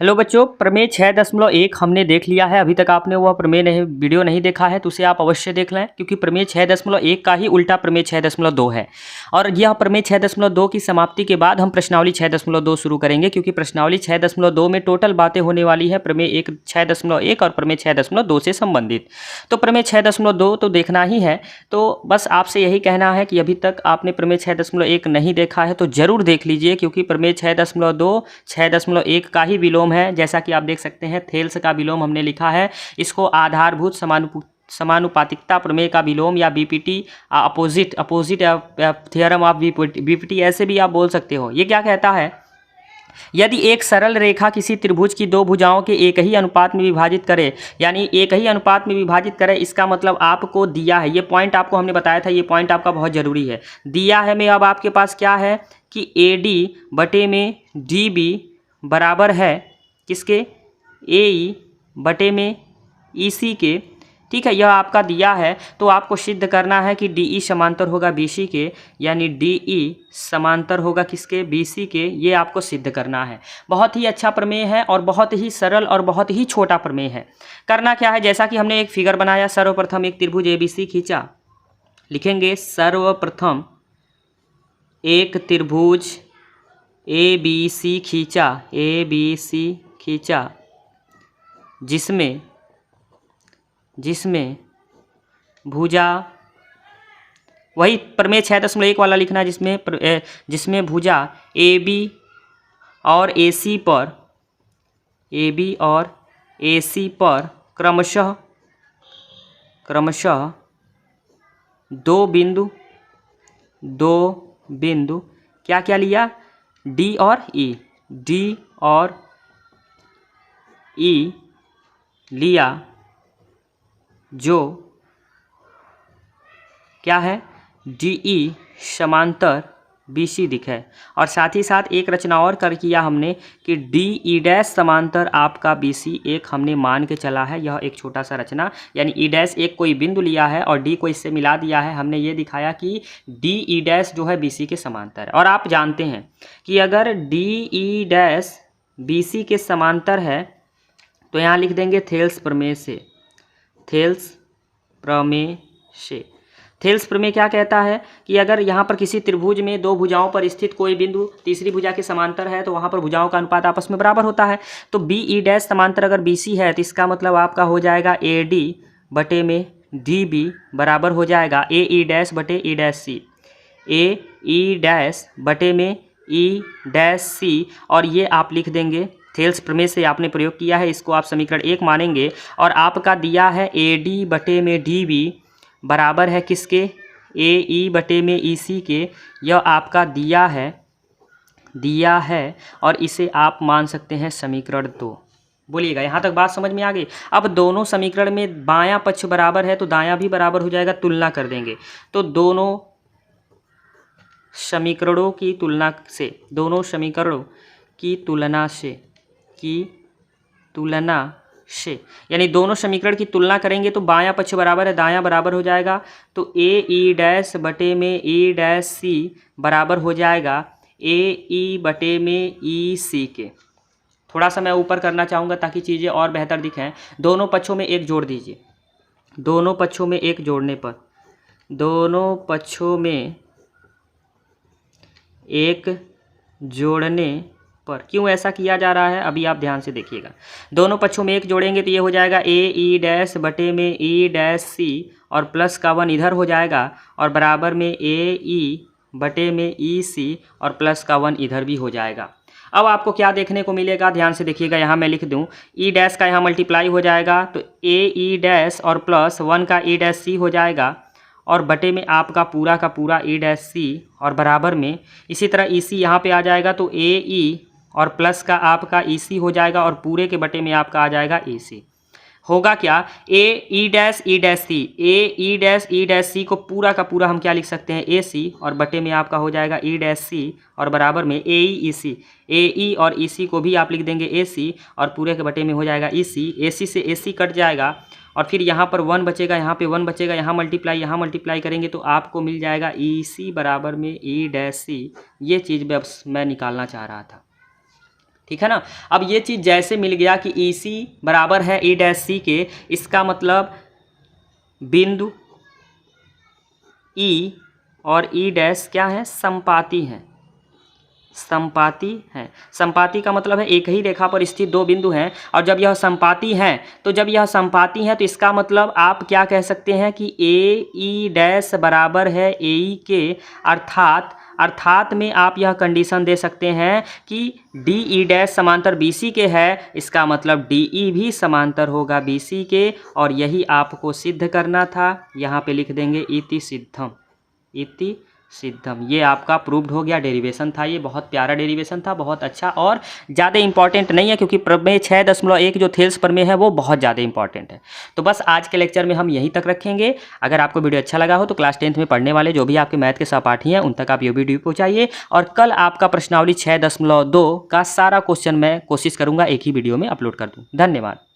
Hello बच्चों, प्रमेय 6.1 हमने देख लिया है। अभी तक आपने वह प्रमेय नहीं वीडियो नहीं देखा है तो उसे आप अवश्य देख लें, क्योंकि प्रमेय 6.1 का ही उल्टा प्रमेय 6.2 है। और यह प्रमेय 6.2 की समाप्ति के बाद हम प्रश्नावली 6.2 शुरू करेंगे, क्योंकि प्रश्नावली 6.2 में टोटल बातें होने वाली है प्रमेय 6.1 और प्रमेय 6.2 से संबंधित। तो प्रमेय 6.2 तो देखना ही है। तो बस आपसे यही कहना है कि अभी तक आपने प्रमेय 6.1 नहीं देखा है तो जरूर देख लीजिए, क्योंकि प्रमेय 6.2 6.1 का ही विलोम है। जैसा कि आप देख सकते हैं, थेल्स का विलोम हमने लिखा है। इसको आधारभूत समानुपातिकता प्रमेय का विलोम या BPT opposite theorem of BPT ऐसे भी आप बोल सकते हो। ये क्या कहता है? यदि एक सरल रेखा किसी त्रिभुज की दो भुजाओं के एक ही अनुपात में विभाजित करे, यानी एक ही अनुपात में विभाजित करे, इसका मतलब आपको दिया है, ये पॉइंट आपको हमने बताया था, ये पॉइंट आपका बहुत ज़रूरी है। दिया है में अब आपके पास क्या है कि AD बटे में DB बराबर है किसके? AE बटे में EC के। ठीक है, यह आपका दिया है। तो आपको सिद्ध करना है कि DE समांतर होगा BC के, यानी DE समांतर होगा किसके? BC के। ये आपको सिद्ध करना है। बहुत ही अच्छा प्रमेय है और बहुत ही सरल और बहुत ही छोटा प्रमेय है। करना क्या है, जैसा कि हमने एक फिगर बनाया, सर्वप्रथम एक त्रिभुज ABC खींचा। लिखेंगे सर्वप्रथम एक त्रिभुज ABC खींचा, ABC खींचा, जिसमें भुजा, वही प्रमेय 6.1 वाला लिखना है, जिसमें भुजा AB और AC पर क्रमशः दो बिंदु क्या क्या लिया? D और E लिया, जो क्या है? DE समांतर BC दिखे। और साथ ही साथ एक रचना और कर किया हमने कि DE' समांतर आपका BC एक हमने मान के चला है। यह एक छोटा सा रचना, यानी E' एक कोई बिंदु लिया है और D को इससे मिला दिया है। हमने ये दिखाया कि DE' जो है BC के समांतर है। और आप जानते हैं कि अगर DE' BC के समांतर है तो यहाँ लिख देंगे थेल्स प्रमेय से। थेल्स प्रमेय क्या कहता है कि अगर यहाँ पर किसी त्रिभुज में दो भुजाओं पर स्थित कोई बिंदु तीसरी भुजा के समांतर है तो वहाँ पर भुजाओं का अनुपात आपस में बराबर होता है। तो BE' समांतर अगर BC है तो इसका मतलब आपका हो जाएगा AD बटे में DB बराबर हो जाएगा AE' बटे E'C, AE' बटे में E'C। और ये आप लिख देंगे, थेल्स प्रमेय से आपने प्रयोग किया है, इसको आप समीकरण 1 मानेंगे। और आपका दिया है AD बटे में DB बराबर है किसके? AE बटे में EC के। यह आपका दिया है और इसे आप मान सकते हैं समीकरण 2। बोलिएगा, यहाँ तक बात समझ में आ गई? अब दोनों समीकरण में बायां पक्ष बराबर है तो दायां भी बराबर हो जाएगा, तुलना कर देंगे। तो दोनों समीकरणों की तुलना से यानी दोनों समीकरण की तुलना करेंगे तो बायां पक्ष बराबर है, दायां बराबर हो जाएगा। तो AE' बटे में E'C बराबर हो जाएगा AE बटे में EC के। थोड़ा सा मैं ऊपर करना चाहूँगा ताकि चीज़ें और बेहतर दिखें। दोनों पक्षों में एक जोड़ दीजिए। दोनों पक्षों में एक जोड़ने पर क्यों ऐसा किया जा रहा है, अभी आप ध्यान से देखिएगा। दोनों पक्षों में एक जोड़ेंगे तो ये हो जाएगा AE' बटे में E'C और प्लस का 1 इधर हो जाएगा और बराबर में AE बटे में EC और प्लस का 1 इधर भी हो जाएगा। अब आपको क्या देखने को मिलेगा, ध्यान से देखिएगा। यहाँ मैं लिख दूँ E' का यहाँ मल्टीप्लाई हो जाएगा तो AE' और प्लस 1 का E'C हो जाएगा और बटे में आपका पूरा का पूरा E'C और बराबर में इसी तरह EC यहाँ पे आ जाएगा तो AE और प्लस का आपका EC हो जाएगा और पूरे के बटे में आपका आ जाएगा AC। होगा क्या? E'-C को पूरा का पूरा हम क्या लिख सकते हैं? AC और बटे में आपका हो जाएगा E'-C और बराबर में AE AE और EC को भी आप लिख देंगे AC और पूरे के बटे में हो जाएगा EC। AC से AC कट जाएगा और फिर यहाँ पर 1 बचेगा, यहाँ पे 1 बचेगा, यहाँ मल्टीप्लाई करेंगे तो आपको मिल जाएगा EC बराबर में E'-C। ये चीज़ बस मैं निकालना चाह रहा था। ठीक है ना। अब ये चीज़ जैसे मिल गया कि ई सी बराबर है ए डैश सी के, इसका मतलब बिंदु ई और ई डैश क्या है, संपाती हैं, संपाती है। संपाती का मतलब है एक ही रेखा पर स्थित दो बिंदु हैं, और जब यह संपाती हैं तो तो इसका मतलब आप क्या कह सकते हैं कि ए ई डैश बराबर है ए ई के, अर्थात में आप यह कंडीशन दे सकते हैं कि डी ई डैश समांतर बी सी के है, इसका मतलब डी ई भी समांतर होगा बी सी के, और यही आपको सिद्ध करना था। यहाँ पे लिख देंगे इति सिद्धम, इति सिद्धम। ये आपका प्रूव्ड हो गया, डेरिवेशन था, ये बहुत प्यारा डेरिवेशन था, बहुत अच्छा, और ज़्यादा इंपॉर्टेंट नहीं है क्योंकि प्रमेय 6.1 जो थेल्स प्रमेय है वो बहुत ज़्यादा इंपॉर्टेंट है। तो बस आज के लेक्चर में हम यहीं तक रखेंगे। अगर आपको वीडियो अच्छा लगा हो तो क्लास 10th में पढ़ने वाले जो भी आपके मैथ के सहपाठी हैं उन तक आप ये वीडियो पहुँचाइए, और कल आपका प्रश्नावली 6.2 का सारा क्वेश्चन मैं कोशिश करूँगा एक ही वीडियो में अपलोड कर दूँ। धन्यवाद।